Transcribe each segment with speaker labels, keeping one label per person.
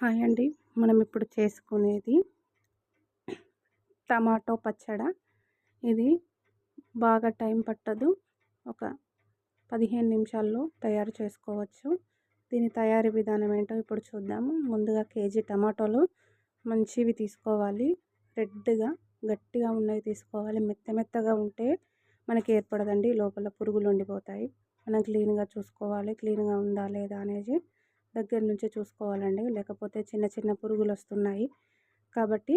Speaker 1: Hi అండి. మనం ఇప్పుడు చేసుకునేది టమాటో పచ్చడి. ఇది బాగా టైం పట్టదు. ఒక 15 నిమిషాల్లో తయారు చేసుకోవచ్చు. దీని తయారీ విధానం ఏంటో ఇప్పుడు చూద్దాము. ముందుగా కేజీ టమాటోలు మంచివి తీసుకోవాలి. రెడ్‌గా గట్టిగా ఉన్నవి తీసుకోవాలి. మెత్తగా ఉంటే మనకి ఏర్పడదండి. లోపల పురుగులు ఉండిపోతాయి. మనం క్లీన్‌గా చూసుకోవాలి. క్లీన్‌గా ఉందా లేదా అనేది దగ్గర నుంచి చూసుకోవాలండి. లేకపోతే చిన్న చిన్న పురుగులు వస్తున్నాయి. కాబట్టి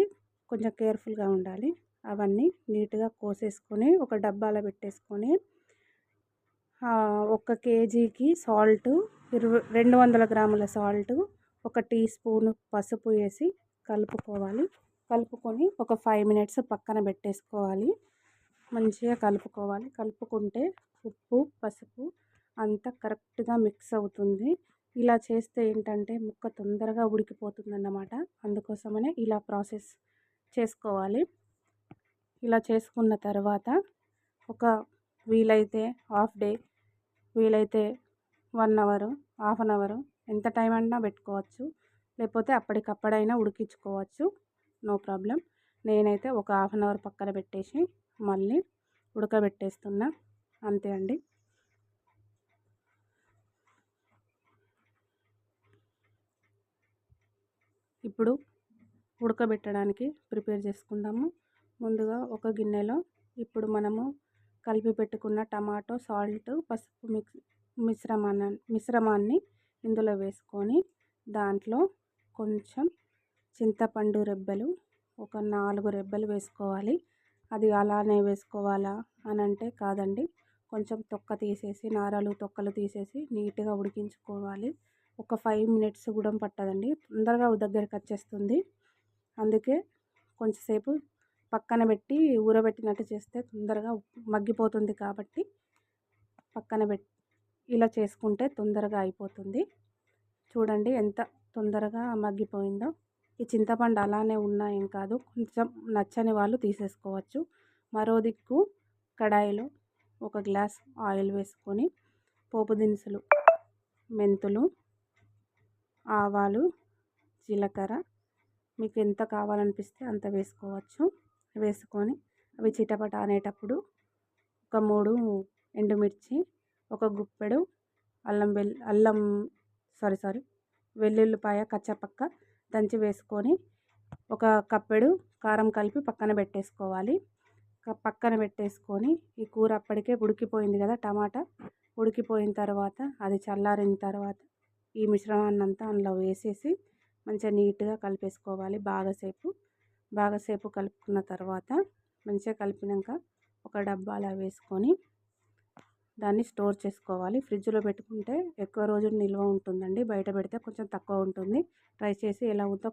Speaker 1: కొంచెం కేర్ఫుల్గా ఉండాలి. అవన్నీ నీట్‌గా కోసేసుకొని ఒక డబ్బాలో పెట్టేసుకొని 1 కేజీకి సాల్టు 200 గ్రాముల సాల్టు, 1 టీ స్పూను పసుపు వేసి కలుపుకోవాలి. కలుపుకొని ఒక 5 మినిట్స్ పక్కన పెట్టేసుకోవాలి. మంచిగా కలుపుకోవాలి. కలుపుకుంటే ఉప్పు, పసుపు అంతా కరెక్ట్‌గా మిక్స్ అవుతుంది. ఇలా చేస్తే ఏంటంటే ముక్క తొందరగా ఉడికిపోతుందన్నమాట. అందుకోసమనే ఇలా ప్రాసెస్ చేసుకోవాలి. ఇలా చేసుకున్న తర్వాత ఒక వీలైతే హాఫ్ డే, వీలైతే 1 అవర్, హాఫ్ అన్ అవర్ ఎంత టైం అన్నా పెట్టుకోవచ్చు. లేకపోతే అప్పటికప్పుడైనా ఉడికించుకోవచ్చు. No problem. నేనైతే ఒక హాఫ్ అన్ అవర్ పక్కన పెట్టేసి మళ్ళీ ఉడకబెట్టేస్తున్నా. అంతే అండి. ఇప్పుడు ఉడకబెట్టడానికి ప్రిపేర్ చేసుకుందాము. ముందుగా ఒక గిన్నెలో ఇప్పుడు మనము కలిపి పెట్టుకున్న టమాటో, సాల్ట్, పసుపు మిశ్రమాన్ని ఇందులో వేసుకొని దాంట్లో కొంచెం చింతపండు రెబ్బలు ఒక 4 రెబ్బలు వేసుకోవాలి. అది అలానే వేసుకోవాలా అని అంటే కాదండి. కొంచెం తొక్క తీసేసి నారలు తొక్కలు తీసేసి నీట్‌గా ఉడికించుకోవాలి. ఒక 5 మినిట్స్ కూడా పట్టదండి. తొందరగా దగ్గరికి వచ్చేస్తుంది. అందుకే కొంచెంసేపు పక్కన పెట్టి ఊరబెట్టినట్టు చేస్తే తొందరగా మగ్గిపోతుంది. కాబట్టి పక్కన ఇలా చేసుకుంటే తొందరగా అయిపోతుంది. చూడండి ఎంత తొందరగా మగ్గిపోయిందో. ఈ చింతపండు అలానే ఉన్నా ఏం కాదు. కొంచెం నచ్చని వాళ్ళు తీసేసుకోవచ్చు. మరో దిక్కు కడాయిలో 1 గ్లాస్ ఆయిల్ వేసుకొని పోపు దినుసులు, మెంతులు, ఆవాలు, జీలకర్ర మీకు ఎంత కావాలనిపిస్తే అంత వేసుకోవచ్చు. వేసుకొని అవి చిటపట అనేటప్పుడు ఒక 3 ఎండుమిర్చి, ఒక గుప్పెడు వెల్లుల్లిపాయ కచ్చపక్క దంచి వేసుకొని ఒక కప్పెడు కారం కలిపి పక్కన పెట్టేసుకోవాలి. పక్కన పెట్టేసుకొని ఈ కూర అప్పటికే ఉడికిపోయింది కదా, టమాటా ఉడికిపోయిన తర్వాత అది చల్లారిన తర్వాత ఈ మిశ్రమాన్ని అంతా అందులో వేసేసి మంచిగా నీట్గా కలిపేసుకోవాలి. బాగాసేపు కలుపుకున్న తర్వాత మంచిగా కలిపినాక ఒక డబ్బాలో వేసుకొని దాన్ని స్టోర్ చేసుకోవాలి. ఫ్రిడ్జ్లో పెట్టుకుంటే ఎక్కువ రోజులు నిల్వ ఉంటుందండి. బయట పెడితే కొంచెం తక్కువ ఉంటుంది. ట్రై చేసి ఎలా ఉందో